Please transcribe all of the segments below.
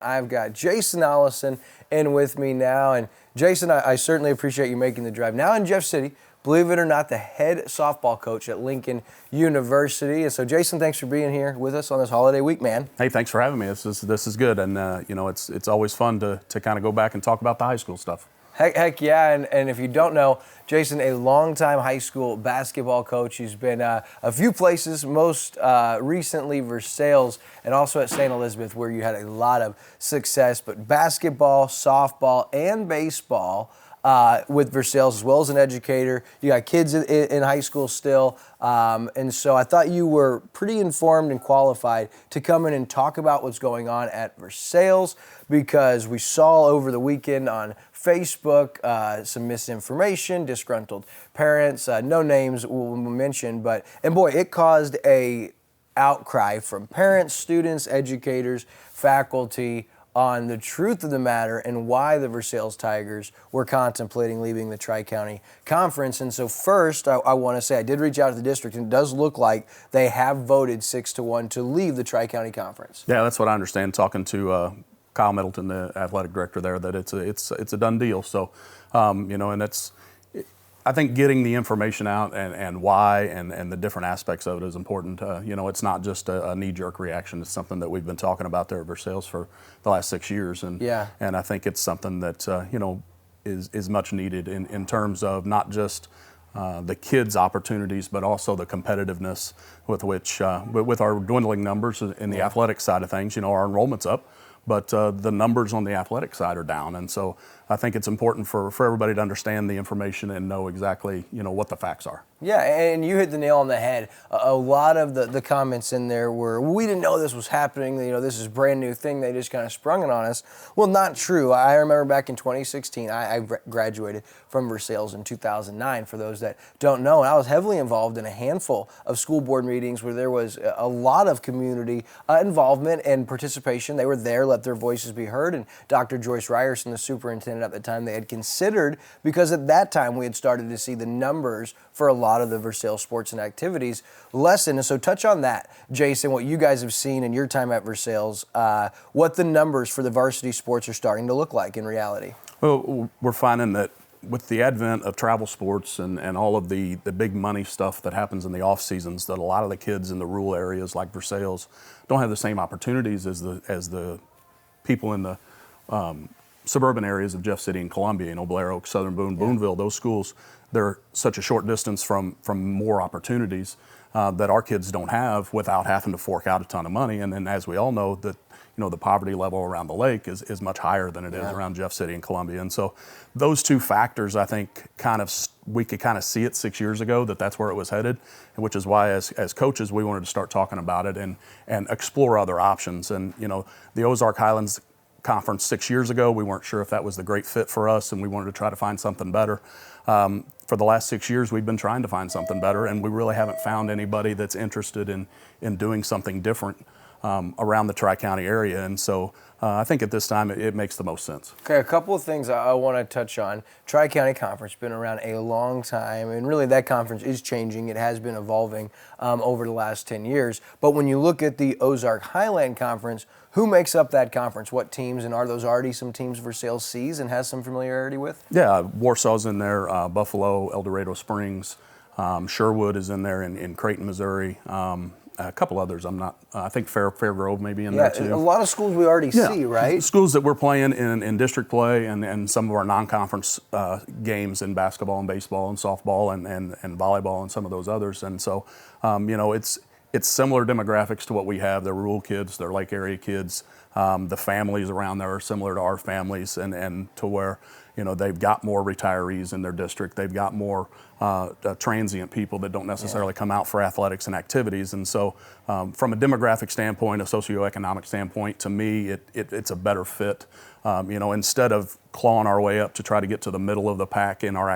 I've got Jason Ollison in with me now. And Jason, I certainly appreciate you making the drive. Now in Jeff City, believe it or not, the head softball coach at Lincoln University. And so, Jason, thanks for being here with us on this holiday week, man. Hey, thanks for having me. This is good, and it's always fun to kind of go back and talk about the high school stuff. Heck yeah, and if you don't know, Jason, a longtime high school basketball coach. He's been a few places, most recently Versailles, and also at St. Elizabeth, where you had a lot of success. But basketball, softball, and baseball with Versailles, as well as an educator. You got kids in high school still, and so I thought you were pretty informed and qualified to come in and talk about what's going on at Versailles, because we saw over the weekend on Facebook some misinformation, disgruntled parents, no names we'll mention, and boy, it caused a outcry from parents, students, educators, faculty on the truth of the matter and why the Versailles Tigers were contemplating leaving the Tri-County Conference. And so first, I want to say I did reach out to the district, and it does look like they have voted 6-1 to leave the Tri-County Conference. Yeah, that's what I understand, talking to Kyle Middleton, the athletic director there, that it's a done deal. So, and I think getting the information out and why and the different aspects of it is important. It's not just a knee-jerk reaction. It's something that we've been talking about there at Versailles for the last 6 years, and I think it's something that is much needed in terms of not just the kids' opportunities, but also the competitiveness with which, with our dwindling numbers in the athletic side of things. Our enrollment's up, but the numbers on the athletic side are down. And so I think it's important for everybody to understand the information and know exactly, what the facts are. Yeah, and you hit the nail on the head. A lot of the comments in there were, we didn't know this was happening, this is a brand new thing, they just kind of sprung it on us. Well, not true. I remember back in 2016, I graduated from Versailles in 2009, for those that don't know, and I was heavily involved in a handful of school board meetings where there was a lot of community involvement and participation. They were there, let their voices be heard, and Dr. Joyce Ryerson, the superintendent at the time, they had considered, because at that time we had started to see the numbers for a lot of the Versailles sports and activities lessen. And so touch on that, Jason, what you guys have seen in your time at Versailles, what the numbers for the varsity sports are starting to look like in reality. Well, we're finding that with the advent of travel sports and all of the big money stuff that happens in the off seasons, that a lot of the kids in the rural areas like Versailles don't have the same opportunities as the people in the suburban areas of Jeff City and Columbia, Blair Oak, Southern Boone, Booneville. Those schools, they're such a short distance from more opportunities that our kids don't have without having to fork out a ton of money. And then, as we all know, that the poverty level around the lake is much higher than it is around Jeff City and Columbia. And so those two factors, I think, we could kind of see it 6 years ago that's where it was headed, which is why as coaches we wanted to start talking about it and explore other options. And the Ozark Highlands Conference 6 years ago, we weren't sure if that was the great fit for us, and we wanted to try to find something better. For the last 6 years, we've been trying to find something better, and we really haven't found anybody that's interested in doing something different around the Tri-County area. And so I think at this time it makes the most sense. Okay, a couple of things I want to touch on. Tri-County Conference been around a long time, and really that conference is changing. It has been evolving over the last 10 years. But when you look at the Ozark Highland Conference, who makes up that conference? What teams, and are those already some teams Versailles sees and has some familiarity with? Yeah, Warsaw's in there, Buffalo, El Dorado Springs, Sherwood is in there in Creighton, Missouri. A couple others, I think Fairgrove may be in there too. A lot of schools we already see, right? Schools that we're playing in district play and some of our non-conference games in basketball and baseball and softball and volleyball and some of those others. And so, it's similar demographics to what we have. They're rural kids, they're lake area kids. The families around there are similar to our families, and to where they've got more retirees in their district. They've got more transient people that don't necessarily come out for athletics and activities. And so from a demographic standpoint, a socioeconomic standpoint, to me, it's a better fit. Instead of clawing our way up to try to get to the middle of the pack in our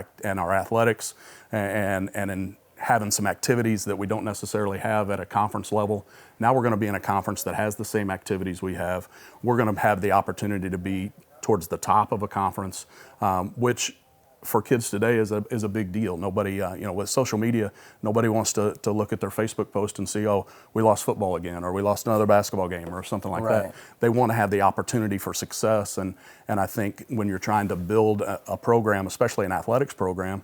athletics and in having some activities that we don't necessarily have at a conference level. Now we're going to be in a conference that has the same activities we have. We're going to have the opportunity to be towards the top of a conference, which for kids today is a big deal. Nobody, with social media, nobody wants to look at their Facebook post and see, oh, we lost football again, or we lost another basketball game, or something like Right. that. They want to have the opportunity for success, and I think when you're trying to build a program, especially an athletics program,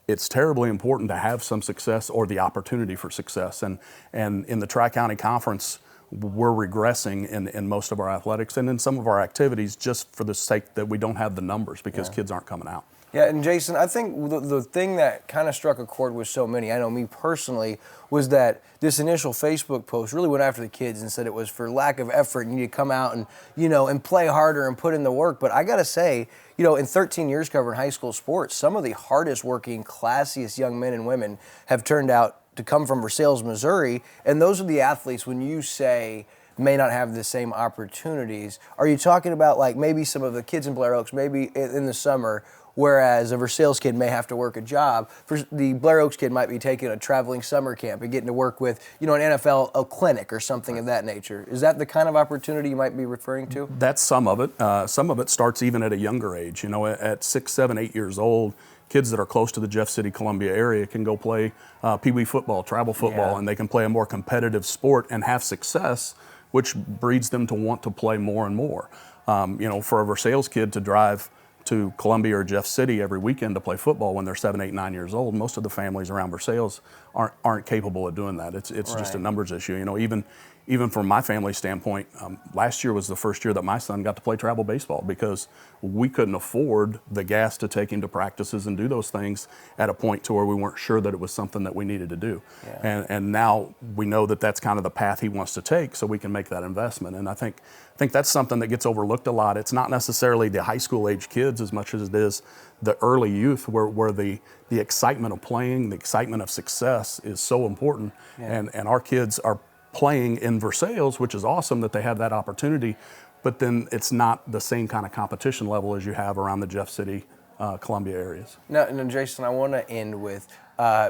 it's terribly important to have some success or the opportunity for success. And in the Tri-County Conference, we're regressing in most of our athletics and in some of our activities just for the sake that we don't have the numbers because kids aren't coming out. Yeah, and Jason, I think the thing that kind of struck a chord with so many, I know me personally, was that this initial Facebook post really went after the kids and said it was for lack of effort and you need to come out and, and play harder and put in the work. But I got to say, in 13 years covering high school sports, some of the hardest working, classiest young men and women have turned out to come from Versailles, Missouri. And those are the athletes, when you say may not have the same opportunities, are you talking about like maybe some of the kids in Blair Oaks, maybe in the summer, whereas a Versailles kid may have to work a job? For the Blair Oaks kid might be taking a traveling summer camp and getting to work with, an NFL clinic or something of that nature. Is that the kind of opportunity you might be referring to? That's some of it. Some of it starts even at a younger age. At 6, 7, 8 years old, kids that are close to the Jeff City, Columbia area can go play Pee Wee football, travel football, and they can play a more competitive sport and have success, which breeds them to want to play more and more. For a Versailles kid to drive to Columbia or Jeff City every weekend to play football when they're 7, 8, 9 years old, most of the families around Versailles aren't capable of doing that. It's just a numbers issue. Even from my family standpoint, last year was the first year that my son got to play travel baseball because we couldn't afford the gas to take him to practices and do those things at a point to where we weren't sure that it was something that we needed to do. Yeah. And now we know that that's kind of the path he wants to take, so we can make that investment. And I think that's something that gets overlooked a lot. It's not necessarily the high school age kids as much as it is the early youth where the excitement of playing, the excitement of success is so important. Yeah. And our kids are playing in Versailles, which is awesome that they have that opportunity, but then it's not the same kind of competition level as you have around the Jeff City, Columbia areas. Now, Jason, I want to end with,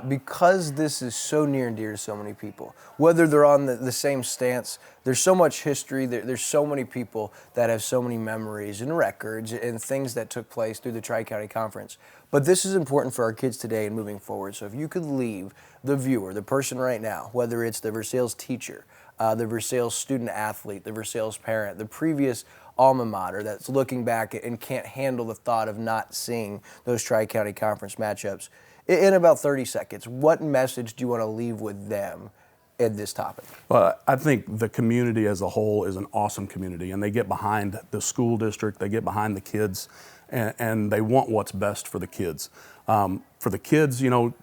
because this is so near and dear to so many people, whether they're on the same stance, there's so much history, there's so many people that have so many memories and records and things that took place through the Tri-County Conference. But this is important for our kids today and moving forward. So if you could leave the viewer, the person right now, whether it's the Versailles teacher, the Versailles student athlete, the Versailles parent, the previous alma mater that's looking back and can't handle the thought of not seeing those Tri-County Conference matchups, in about 30 seconds, what message do you want to leave with them at this topic? Well, I think the community as a whole is an awesome community, and they get behind the school district, they get behind the kids, and they want what's best for the kids. For the kids, you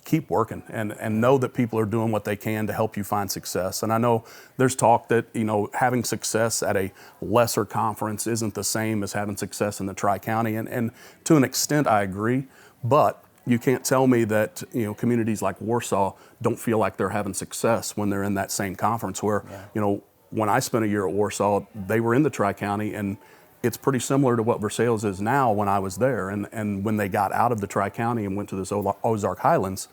keep working and know that people are doing what they can to help you find success. And I know there's talk that, having success at a lesser conference isn't the same as having success in the Tri-County. And to an extent, I agree. But you can't tell me that, communities like Warsaw don't feel like they're having success when they're in that same conference where, when I spent a year at Warsaw, they were in the Tri-County, and it's pretty similar to what Versailles is now when I was there. And when they got out of the Tri-County and went to this Ozark Highlands,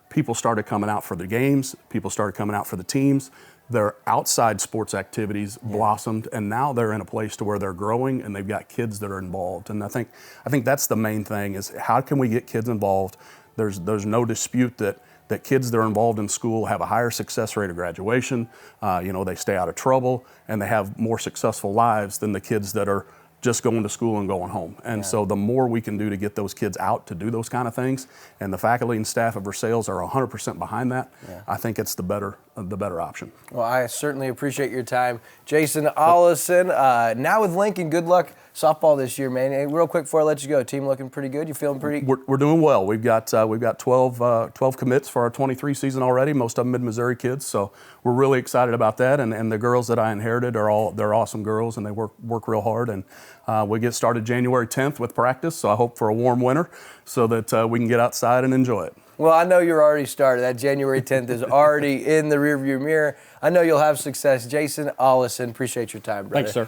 people started coming out for the games, people started coming out for the teams. Their outside sports activities blossomed, and now they're in a place to where they're growing and they've got kids that are involved. And I think that's the main thing is how can we get kids involved? There's no dispute that kids that are involved in school have a higher success rate of graduation. They stay out of trouble and they have more successful lives than the kids that are just going to school and going home. And so the more we can do to get those kids out to do those kind of things, and the faculty and staff at Versailles are 100% behind that, I think it's the better option. Well, I certainly appreciate your time. Jason Ollison, now with Lincoln, good luck softball this year, man. Hey, real quick before I let you go, team looking pretty good? You feeling pretty? We're doing well. We've got 12 commits for our 23 season already, most of them mid-Missouri kids, so we're really excited about that. And the girls that I inherited they're awesome girls, and they work real hard. And we get started January 10th with practice, so I hope for a warm winter so that we can get outside and enjoy it. Well, I know you're already started. That January 10th is already in the rearview mirror. I know you'll have success. Jason Ollison, appreciate your time, brother. Thanks, sir.